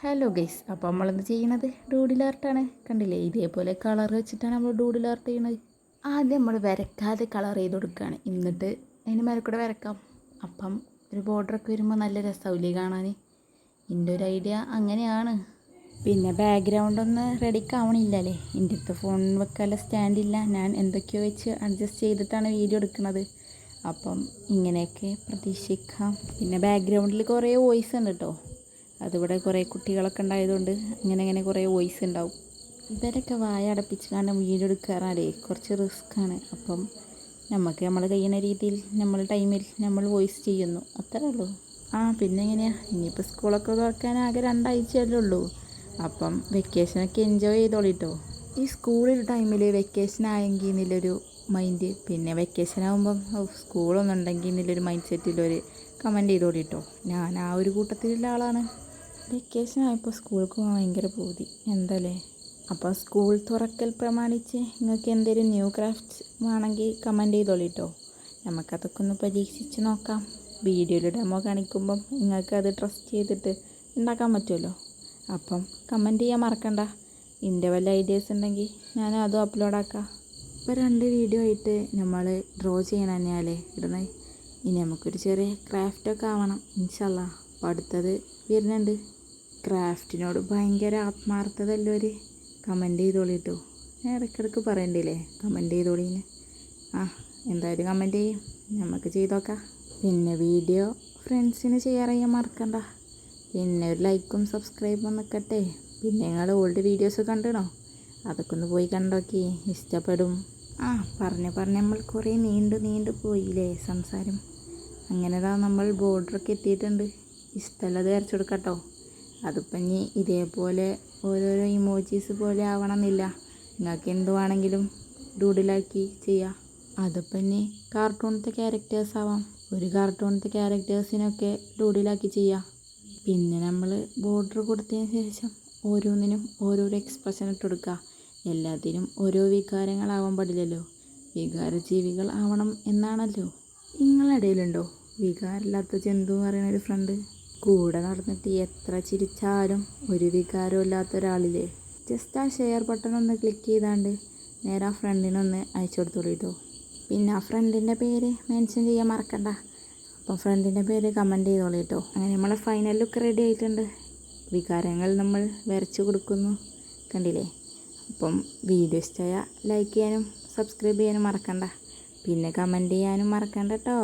Hello guys, അപ്പോൾ നമ്മളിന്ന് ചെയ്യുന്നത് ഡൂഡിൽ ആർട്ടാണ്. കണ്ടില്ലേ, ഇതേപോലെ കളർ വെച്ചിട്ടാണ് നമ്മൾ ഡൂഡിൽ ആർട്ട് ചെയ്യുന്നത്. ആദ്യം നമ്മൾ വരക്കാതെ കളർ ചെയ്ത് കൊടുക്കുകയാണ്, എന്നിട്ട് അതിന് മേലെ കൂടെ വരക്കാം. അപ്പം ഒരു ബോർഡറൊക്കെ വരുമ്പോൾ നല്ല രസമാവില്ലേ കാണാൻ. എൻ്റെ ഒരു ഐഡിയ അങ്ങനെയാണ്. പിന്നെ ബാക്ക്ഗ്രൗണ്ടൊന്ന് റെഡിക്കാവണില്ലല്ലേ, എൻ്റെ അടുത്ത് ഫോൺ വെക്കാനുള്ള സ്റ്റാൻഡില്ല. ഞാൻ എന്തൊക്കെയോ വെച്ച് അഡ്ജസ്റ്റ് ചെയ്തിട്ടാണ് വീഡിയോ എടുക്കുന്നത്. അപ്പം ഇങ്ങനെയൊക്കെ പ്രതീക്ഷിക്കാം. പിന്നെ ബാക്ക്ഗ്രൗണ്ടിൽ കുറേ വോയിസ് ഉണ്ട് കേട്ടോ. അതിവിടെ കുറേ കുട്ടികളൊക്കെ ഉണ്ടായതുകൊണ്ട് ഇങ്ങനെ കുറേ വോയിസ് ഉണ്ടാവും. ഇവരൊക്കെ വായ അടപ്പിച്ച് കാരണം വീഡിയോ എടുക്കാറാണേ കുറച്ച് റിസ്ക്കാണ്. അപ്പം നമ്മൾ കഴിയുന്ന രീതിയിൽ നമ്മൾ ടൈമിൽ നമ്മൾ വോയിസ് ചെയ്യുന്നു, അത്രേ ഉള്ളൂ. പിന്നെ എങ്ങനെയാണ്, ഇനിയിപ്പോൾ സ്കൂളൊക്കെ തുറക്കാൻ ആകെ 2 ആഴ്ചയല്ലേ ഉള്ളൂ. അപ്പം വെക്കേഷനൊക്കെ എൻജോയ് ചെയ്തോളിട്ടോ. ഈ സ്കൂളിൽ ടൈമിൽ വെക്കേഷൻ ആയെങ്കിൽ എന്നുള്ളൊരു മൈൻഡ്, പിന്നെ വെക്കേഷൻ ആകുമ്പം സ്കൂളൊന്നും ഉണ്ടെങ്കിൽ എന്നുള്ളൊരു മൈൻഡ് സെറ്റിലൊരു കമൻറ്റ് ചെയ്തോളിട്ടോ. ഞാൻ ആ ഒരു കൂട്ടത്തിലുള്ള ആളാണ്. വെക്കേഷൻ ആയപ്പോൾ സ്കൂൾക്ക് പോകാൻ ഭയങ്കര പൂതി എന്തല്ലേ. അപ്പോൾ സ്കൂൾ തുറക്കൽ പ്രമാണിച്ച് നിങ്ങൾക്ക് എന്തെങ്കിലും ന്യൂ ക്രാഫ്റ്റ്സ് വേണമെങ്കിൽ കമൻറ്റ് ചെയ്തോളിട്ടോ. നമുക്കതൊക്കെ ഒന്ന് പരീക്ഷിച്ച് നോക്കാം. വീഡിയോയിൽ ഡെമോ കാണിക്കുമ്പം നിങ്ങൾക്ക് അത് ട്രസ്റ്റ് ചെയ്തിട്ട് ഉണ്ടാക്കാൻ പറ്റുമല്ലോ. അപ്പം കമൻറ്റ് ചെയ്യാൻ മറക്കണ്ട. എൻ്റെ വല്ല ഐഡിയാസ് ഉണ്ടെങ്കിൽ ഞാൻ അതും അപ്ലോഡാക്കാം. ഇപ്പോൾ 2 വീഡിയോ ആയിട്ട് നമ്മൾ ഡ്രോ ചെയ്യണം തന്നെയാലേ ഇടുന്നത്. ഇനി നമുക്കൊരു ചെറിയ ക്രാഫ്റ്റൊക്കെ ആവണം ഇൻഷാ അല്ലാ. അപ്പോൾ അടുത്തത് വരുന്നുണ്ട്. ക്രാഫ്റ്റിനോട് ഭയങ്കര ആത്മാർത്ഥതയുള്ളവർ കമൻറ്റ് ചെയ്തോളിട്ടോ. ഞാൻ ഇടയ്ക്കിടയ്ക്ക് പറയണ്ടില്ലേ കമൻറ്റ് ചെയ്തോളീന്ന്. എന്തായാലും കമൻറ്റ് ചെയ്യും, നമുക്ക് ചെയ്തോക്കാം. പിന്നെ വീഡിയോ ഫ്രണ്ട്സിന് ഷെയർ ചെയ്യാൻ മറക്കണ്ട. പിന്നെ ഒരു ലൈക്കും സബ്സ്ക്രൈബും നിൽക്കട്ടെ. പിന്നെ നിങ്ങൾ ഓൾഡ് വീഡിയോസ് കണ്ടിടണോ, അതൊക്കെ ഒന്ന് പോയി കണ്ടോക്കി, ഇഷ്ടപ്പെടും. പറഞ്ഞ് നമ്മൾ കുറേ നീണ്ടു പോയില്ലേ സംസാരം. അങ്ങനെതാ നമ്മൾ ബോർഡറൊക്കെ എത്തിയിട്ടുണ്ട്. ഇഷ്ടമുള്ളത് വരച്ചു കൊടുക്കട്ടോ. അതിപ്പം ഇനി ഇതേപോലെ ഓരോരോ ഇമോജീസ് പോലെ ആവണമെന്നില്ല. നിങ്ങൾക്ക് എന്തുവാണെങ്കിലും ഡൂഡിലാക്കി ചെയ്യാം. അതിപ്പം ഇനി കാർട്ടൂണത്തെ ക്യാരക്ടേഴ്സ് ആവാം. ഒരു കാർട്ടൂണത്തെ ക്യാരക്ടേഴ്സിനൊക്കെ ഡൂഡിലാക്കി ചെയ്യാം. പിന്നെ നമ്മൾ ബോർഡർ കൊടുത്തതിന് ശേഷം ഓരോന്നിനും ഓരോരോ എക്സ്പ്രഷൻ ഇട്ട് കൊടുക്കുക. എല്ലാത്തിനും ഓരോ വികാരങ്ങളാവാൻ പാടില്ലല്ലോ, വികാരജീവികൾ ആവണം എന്നാണല്ലോ. നിങ്ങളുടെ ഇടയിലുണ്ടോ വികാരമില്ലാത്ത ജന്തു എന്ന് പറയുന്ന ഒരു ഫ്രണ്ട്? കൂടെ നടന്നിട്ട് എത്ര ചിരിച്ചാലും ഒരു വികാരവും ഇല്ലാത്ത ഒരാളില്ലേ. ജസ്റ്റ് ആ ഷെയർ ബട്ടൺ ഒന്ന് ക്ലിക്ക് ചെയ്താണ്ട് നേരെ ആ ഫ്രണ്ടിനൊന്ന് അയച്ചു കൊടുത്തോളൂ. പിന്നെ ആ ഫ്രണ്ടിൻ്റെ പേര് മെൻഷൻ ചെയ്യാൻ മറക്കണ്ട. അപ്പം ഫ്രണ്ടിൻ്റെ പേര് കമൻറ്റ് ചെയ്തോളൂ. അങ്ങനെ നമ്മളെ ഫൈനൽ ലുക്ക് റെഡി ആയിട്ടുണ്ട്. വികാരങ്ങൾ നമ്മൾ വരച്ചു കൊടുക്കുന്നു, കണ്ടില്ലേ. അപ്പം വീഡിയോ ഇഷ്ടമായ ലൈക്ക് ചെയ്യാനും സബ്സ്ക്രൈബ് ചെയ്യാനും മറക്കണ്ട. പിന്നെ കമൻറ്റ് ചെയ്യാനും മറക്കണ്ട കേട്ടോ.